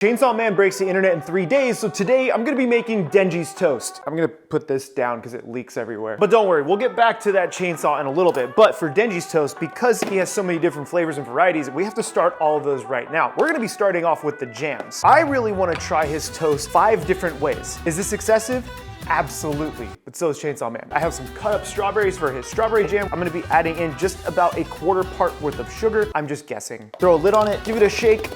Chainsaw Man breaks the internet in 3 days, so today I'm gonna be making Denji's toast. I'm gonna put this down because it leaks everywhere. But don't worry, we'll get back to that chainsaw in a little bit. But for Denji's toast, because he has so many different flavors and varieties, we have to start all of those right now. We're gonna be starting off with the jams. I really wanna try his toast 5 different ways. Is this excessive? Absolutely, but so is Chainsaw Man. I have some cut up strawberries for his strawberry jam. I'm gonna be adding in just about a 1/4 part worth of sugar. I'm just guessing. Throw a lid on it, give it a shake.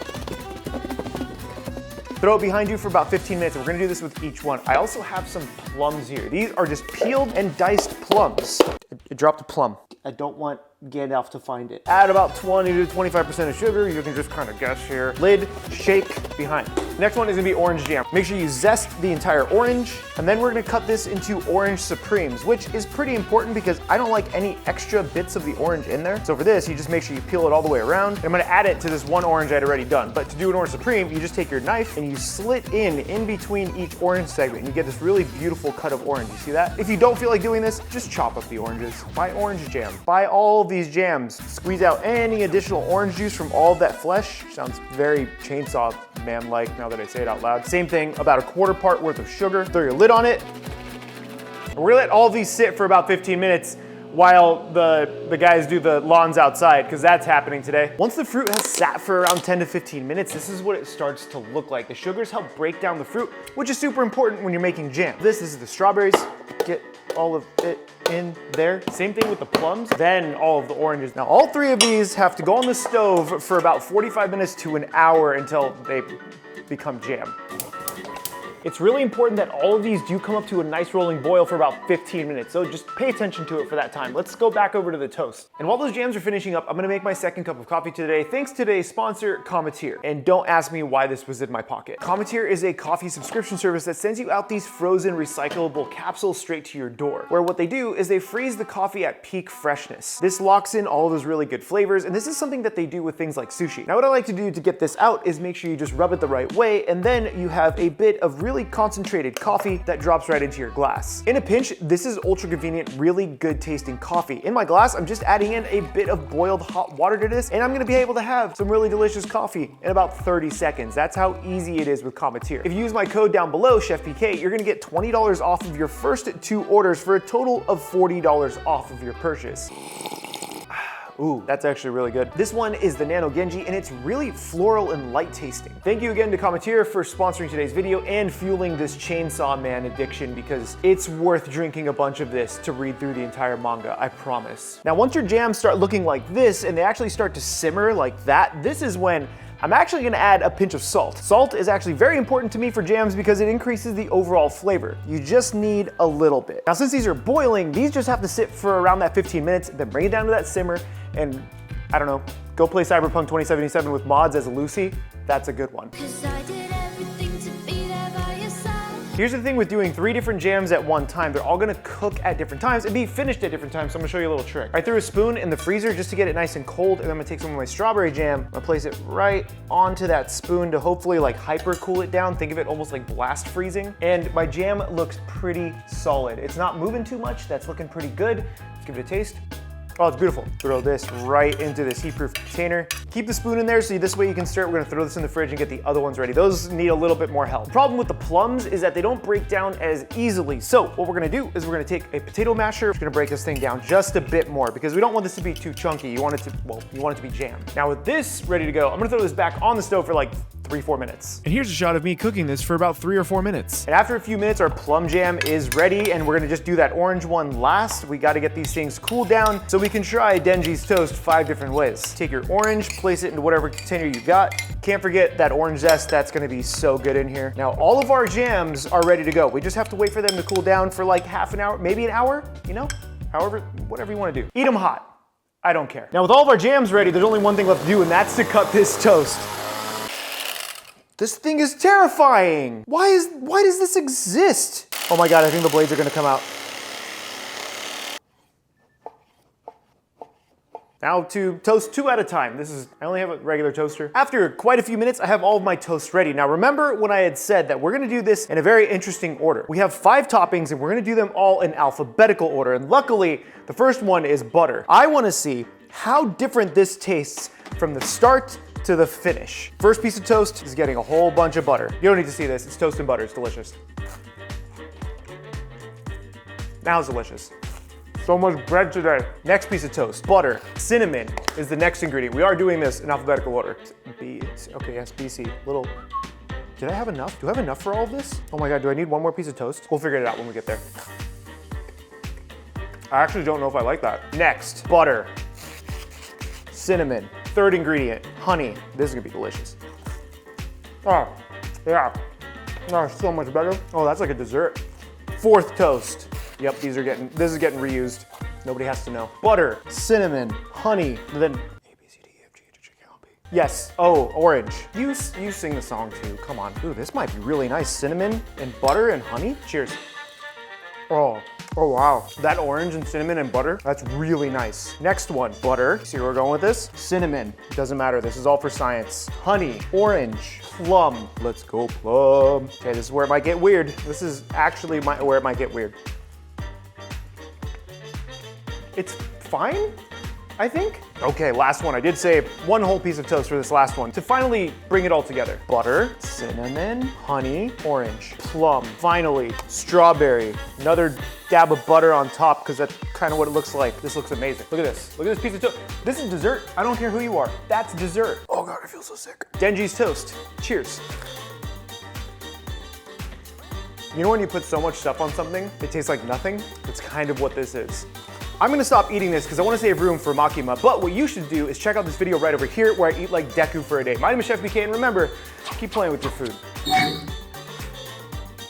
Throw it behind you for about 15 minutes. We're gonna do this with each one. I also have some plums here. These are just peeled and diced plums. I dropped a plum. I don't want Gandalf to find it. Add about 20 to 25% of sugar. You can just kind of guess here. Lid, shake, behind. Next one is gonna be orange jam. Make sure you zest the entire orange, and then we're gonna cut this into orange supremes, which is pretty important because I don't like any extra bits of the orange in there. So for this, you just make sure you peel it all the way around. I'm gonna add it to this one orange I'd already done. But to do an orange supreme, you just take your knife and you slit in between each orange segment, and you get this really beautiful cut of orange. You see that? If you don't feel like doing this, just chop up the oranges. Buy orange jam. Buy all of these jams. Squeeze out any additional orange juice from all of that flesh. Sounds very Chainsaw Man-like now that I say it out loud. Same thing, about a 1/4 part worth of sugar. Throw your lid on it. We're gonna let all of these sit for about 15 minutes while the guys do the lawns outside, because that's happening today. Once the fruit has sat for around 10 to 15 minutes, this is what it starts to look like. The sugars help break down the fruit, which is super important when you're making jam. This is the strawberries. Get all of it in there. Same thing with the plums, then all of the oranges. Now all 3 of these have to go on the stove for about 45 minutes to an hour until they become jam. It's really important that all of these do come up to a nice rolling boil for about 15 minutes, so just pay attention to it for that time. Let's go back over to the toast. And while those jams are finishing up, I'm gonna make my second cup of coffee today, thanks to today's sponsor, Cometeer. And don't ask me why this was in my pocket. Cometeer is a coffee subscription service that sends you out these frozen recyclable capsules straight to your door, where what they do is they freeze the coffee at peak freshness. This locks in all of those really good flavors, and this is something that they do with things like sushi. Now what I like to do to get this out is make sure you just rub it the right way, and then you have a bit of really concentrated coffee that drops right into your glass. In a pinch, this is ultra convenient, really good tasting coffee. In my glass, I'm just adding in a bit of boiled hot water to this, and I'm gonna be able to have some really delicious coffee in about 30 seconds. That's how easy it is with Cometeer. If you use my code down below, Chefpk, you're gonna get $20 off of your first 2 orders for a total of $40 off of your purchase. Ooh, that's actually really good. This one is the Nano Genji, and it's really floral and light tasting. Thank you again to Cometeer for sponsoring today's video and fueling this Chainsaw Man addiction, because it's worth drinking a bunch of this to read through the entire manga, I promise. Now, once your jams start looking like this and they actually start to simmer like that, this is when I'm actually gonna add a pinch of salt. Salt is actually very important to me for jams because it increases the overall flavor. You just need a little bit. Now, since these are boiling, these just have to sit for around that 15 minutes, then bring it down to that simmer, and I don't know, go play Cyberpunk 2077 with mods as Lucy. That's a good one. Here's the thing with doing 3 different jams at one time. They're all gonna cook at different times and be finished at different times, so I'm gonna show you a little trick. I threw a spoon in the freezer just to get it nice and cold, and then I'm gonna take some of my strawberry jam, I'm gonna place it right onto that spoon to hopefully like hyper cool it down. Think of it almost like blast freezing. And my jam looks pretty solid. It's not moving too much, that's looking pretty good. Let's give it a taste. Oh, it's beautiful. Throw this right into this heat-proof container. Keep the spoon in there so this way you can stir it. We're gonna throw this in the fridge and get the other ones ready. Those need a little bit more help. The problem with the plums is that they don't break down as easily. So what we're gonna do is we're gonna take a potato masher. We're gonna break this thing down just a bit more because we don't want this to be too chunky. You want it to, well, you want it to be jam. Now with this ready to go, I'm gonna throw this back on the stove for like 3-4 minutes. And here's a shot of me cooking this for about 3 or 4 minutes. And after a few minutes, our plum jam is ready, and we're gonna just do that orange one last. We gotta get these things cooled down so we can try Denji's toast 5 different ways. Take your orange, place it into whatever container you got. Can't forget that orange zest, that's gonna be so good in here. Now, all of our jams are ready to go. We just have to wait for them to cool down for like half an hour, maybe an hour, you know? However, whatever you wanna do. Eat them hot. I don't care. Now, with all of our jams ready, there's only one thing left to do, and that's to cut this toast. This thing is terrifying. Why does this exist? Oh my God, I think the blades are gonna come out. Now to toast 2 at a time. I only have a regular toaster. After quite a few minutes, I have all of my toast ready. Now remember when I had said that we're gonna do this in a very interesting order. We have 5 toppings and we're gonna do them all in alphabetical order. And luckily, the first one is butter. I wanna see how different this tastes from the start to the finish. First piece of toast is getting a whole bunch of butter. You don't need to see this, it's toast and butter, it's delicious. Now it's delicious. So much bread today. Next piece of toast, butter. Cinnamon is the next ingredient. We are doing this in alphabetical order. Okay, yes, BC. Little, did I have enough? Do I have enough for all of this? Oh my God, do I need one more piece of toast? We'll figure it out when we get there. I actually don't know if I like that. Next, butter. Cinnamon. Third ingredient, honey. This is gonna be delicious. Oh, yeah. Oh, so much better. Oh, that's like a dessert. Fourth toast. Yep, this is getting reused. Nobody has to know. Butter, cinnamon, honey, and then A, B, C, D, E, F, G, H, I, J, K, L, M, N, P. Yes, oh, orange. You sing the song too, come on. Ooh, this might be really nice. Cinnamon and butter and honey. Cheers. Oh wow. That orange and cinnamon and butter, that's really nice. Next one, butter. See where we're going with this? Cinnamon, doesn't matter, this is all for science. Honey, orange, plum. Let's go plum. Okay, this is where it might get weird. This is actually where it might get weird. It's fine, I think. Okay, last one. I did save one whole piece of toast for this last one to finally bring it all together. Butter, cinnamon, honey, orange, plum. Finally, strawberry. Another dab of butter on top because that's kind of what it looks like. This looks amazing. Look at this. Look at this piece of toast. This is dessert. I don't care who you are. That's dessert. Oh God, I feel so sick. Denji's toast. Cheers. You know when you put so much stuff on something, it tastes like nothing? It's kind of what this is. I'm gonna stop eating this because I wanna save room for Makima, but what you should do is check out this video right over here where I eat like Deku for a day. My name is Chefpk, and remember, keep playing with your food.